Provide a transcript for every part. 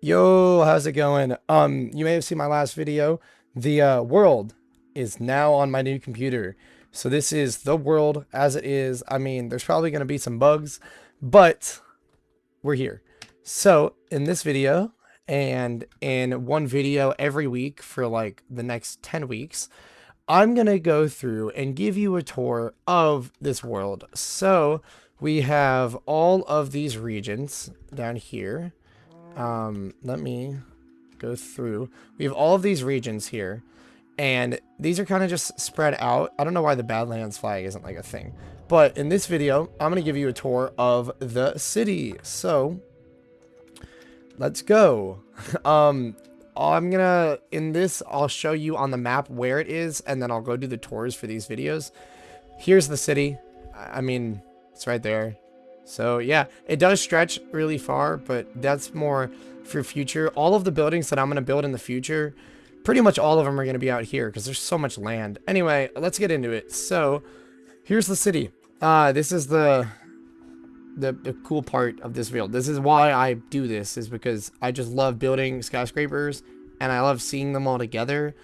Yo, how's it going? You may have seen my last video. The world is now on my new computer. So this is the world as it is. I mean, there's probably going to be some bugs, but we're here. So in this video and in one video every week for like the next 10 weeks, I'm going to go through and give you a tour of this world. So we have all of these regions down here. Let me go through. We have all of these regions here, and these are kind of just spread out. I don't know why the Badlands flag isn't like a thing, but in this video, I'm going to give you a tour of the city. So let's go. I'll show you on the map where it is, and then I'll go do the tours for these videos. Here's the city. I mean, it's right there. So yeah, it does stretch really far, but that's more for future. All of the buildings that I'm going to build in the future, pretty much all of them are going to be out here because there's so much land. Anyway, let's get into it. So here's the city. This is the cool part of this field. This is why I do this, is because I just love building skyscrapers and I love seeing them all together,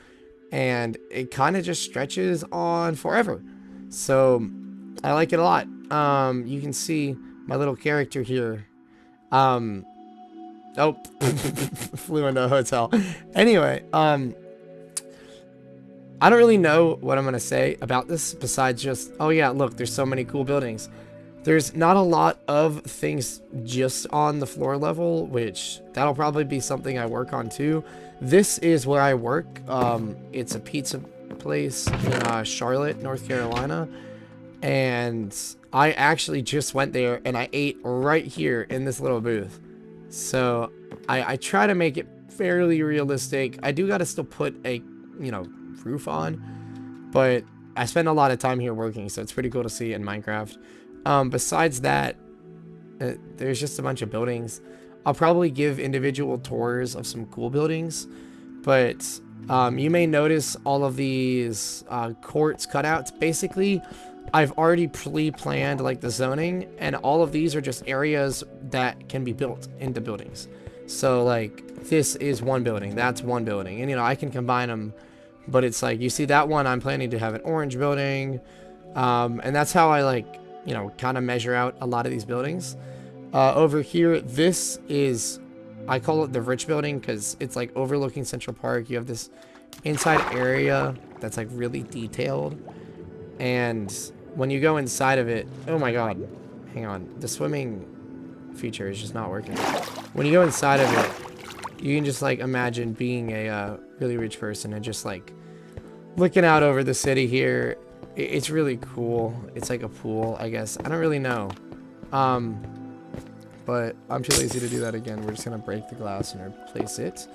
and it kind of just stretches on forever. So I like it a lot. You can see my little character here. Oh, flew into a hotel. Anyway, I don't really know what I'm gonna say about this besides just, oh yeah, look, there's so many cool buildings. There's not a lot of things just on the floor level, which that'll probably be something I work on too. This is where I work. It's a pizza place in Charlotte, North Carolina. And I actually just went there and I ate right here in this little booth. So I try to make it fairly realistic. I do got to still put a, roof on, but I spend a lot of time here working, so it's pretty cool to see in Minecraft. Besides that, there's just a bunch of buildings. I'll probably give individual tours of some cool buildings, but you may notice all of these quartz cutouts. Basically, I've already pre-planned like the zoning, and all of these are just areas that can be built into buildings. So like this is one building, that's one building, and I can combine them, but it's like, you see that one, I'm planning to have an orange building, and that's how I like, kind of measure out a lot of these buildings. Over here, this is, I call it the rich building because it's like overlooking Central Park. You have this inside area that's like really detailed, and when you go inside of it, oh my god, hang on, the swimming feature is just not working. When you go inside of it, you can just like imagine being a really rich person and just like looking out over the city here. It's really cool. It's like a pool, I guess. I don't really know, but I'm too lazy to do that again. We're just gonna break the glass and replace it.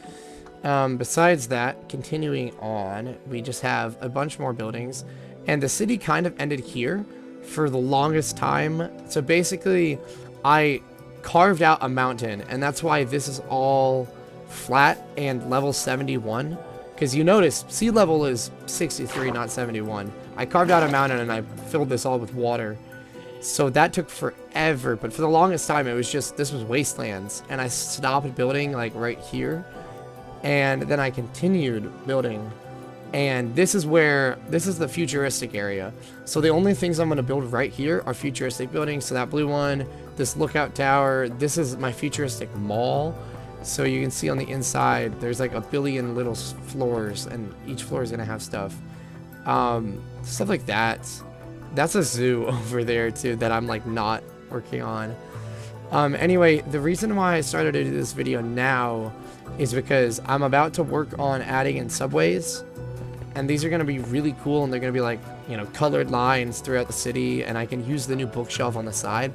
Besides that, continuing on, we just have a bunch more buildings. And the city kind of ended here for the longest time. So basically, I carved out a mountain, and that's why this is all flat and level 71. Because you notice, sea level is 63, not 71. I carved out a mountain, and I filled this all with water. So that took forever, but for the longest time, it was just, this was wastelands. And I stopped building, like, right here. And then I continued building. And this is the futuristic area. So the only things I'm going to build right here are futuristic buildings. So that blue one, this lookout tower, this is my futuristic mall. So you can see on the inside, there's like a billion little floors, and each floor is going to have stuff. Stuff like that. That's a zoo over there too that I'm like not working on. Anyway, the reason why I started to do this video now is because I'm about to work on adding in subways. And these are going to be really cool, and they're going to be like, colored lines throughout the city, and I can use the new bookshelf on the side.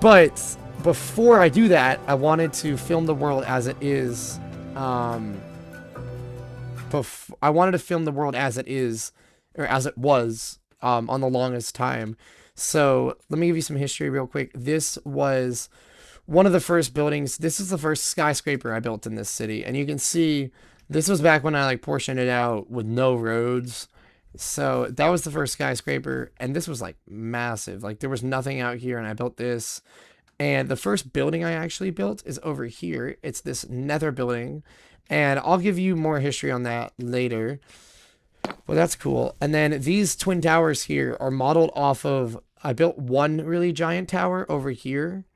But before I do that, I wanted to film the world as it is. I wanted to film the world as it is, or as it was, on the longest time. So let me give you some history real quick. This was one of the first buildings. This is the first skyscraper I built in this city, and you can see this was back when I like portioned it out with no roads. So that was the first skyscraper, and this was like massive. Like there was nothing out here, and I built this. And the first building I actually built is over here. It's this nether building, and I'll give you more history on that later. Well, that's cool. And then these twin towers here are modeled off of, I built one really giant tower over here.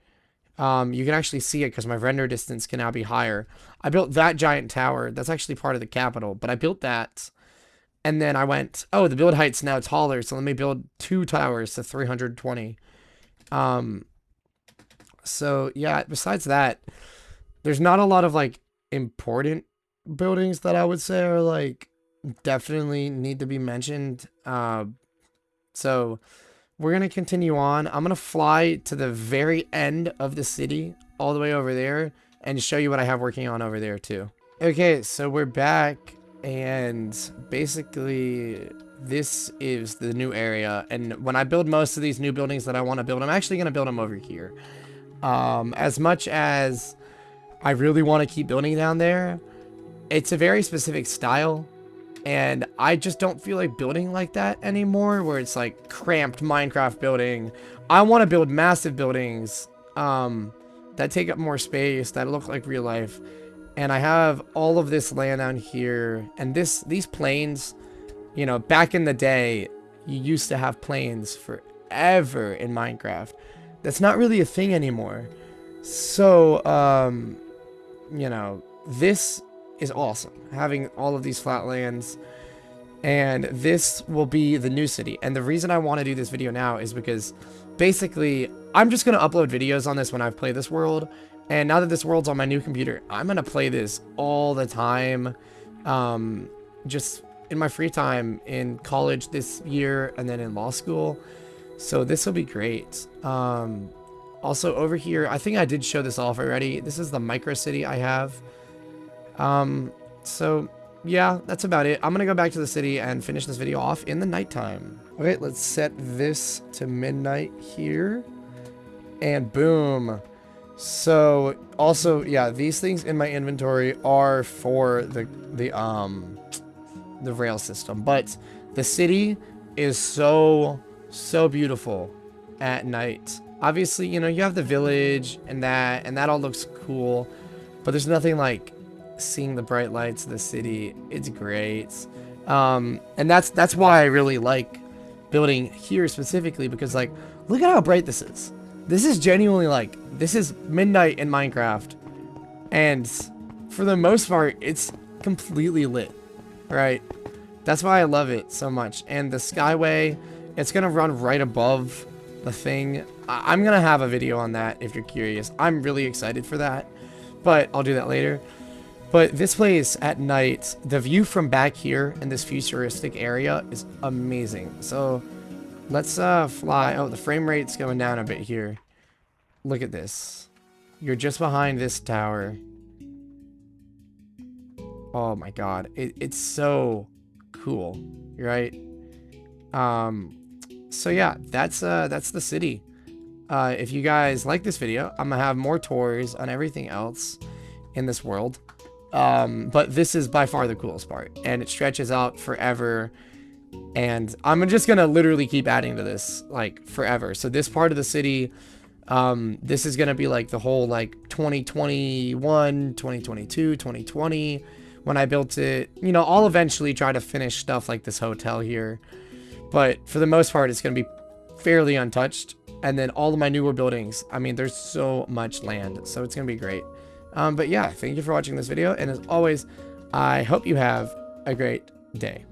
You can actually see it because my render distance can now be higher. I built that giant tower. That's actually part of the capital, but I built that. And then I went, oh, the build height's now taller, so let me build 2 towers to 320. So yeah, besides that, there's not a lot of like important buildings that I would say are like definitely need to be mentioned. So we're going to continue on. I'm going to fly to the very end of the city, all the way over there, and show you what I have working on over there too. Okay, so we're back, and basically this is the new area. And when I build most of these new buildings that I want to build, I'm actually going to build them over here. As much as I really want to keep building down there, it's a very specific style. And I just don't feel like building like that anymore, where it's like cramped Minecraft building. I want to build massive buildings that take up more space, that look like real life. And I have all of this land down here. And these plains, you know, back in the day, you used to have plains forever in Minecraft. That's not really a thing anymore. So, you know, this is awesome, having all of these flatlands, and this will be the new city. And the reason I want to do this video now is because basically I'm just going to upload videos on this when I've played this world, and now that this world's on my new computer, I'm going to play this all the time, just in my free time in college this year and then in law school. So this will be great. Also over here, I think I did show this off already. This is the micro city I have. So yeah, that's about it. I'm gonna go back to the city and finish this video off in the nighttime. Okay, let's set this to midnight here, and boom. So also, yeah, these things in my inventory are for the rail system, but the city is so beautiful at night. Obviously, you know, you have the village and that all looks cool, but there's nothing like seeing the bright lights of the city. It's great. And that's why I really like building here specifically, because like, look at how bright this is. This is genuinely like, this is midnight in Minecraft, and for the most part it's completely lit, right? That's why I love it so much. And the skyway, it's gonna run right above the thing. I'm gonna have a video on that if you're curious. I'm really excited for that, but I'll do that later. But this place at night, the view from back here in this futuristic area is amazing. So let's fly. Oh, the frame rate's going down a bit here. Look at this. You're just behind this tower. Oh my god, it's so cool, right? So yeah, that's the city. If you guys like this video, I'm gonna have more tours on everything else in this world. But this is by far the coolest part, and it stretches out forever, and I'm just gonna literally keep adding to this like forever. So this part of the city, this is gonna be like the whole like 2021, 2022, 2020 when I built it. You know, I'll eventually try to finish stuff like this hotel here, but for the most part it's gonna be fairly untouched. And then all of my newer buildings, I mean, there's so much land, so it's gonna be great. But yeah, thank you for watching this video, and as always, I hope you have a great day.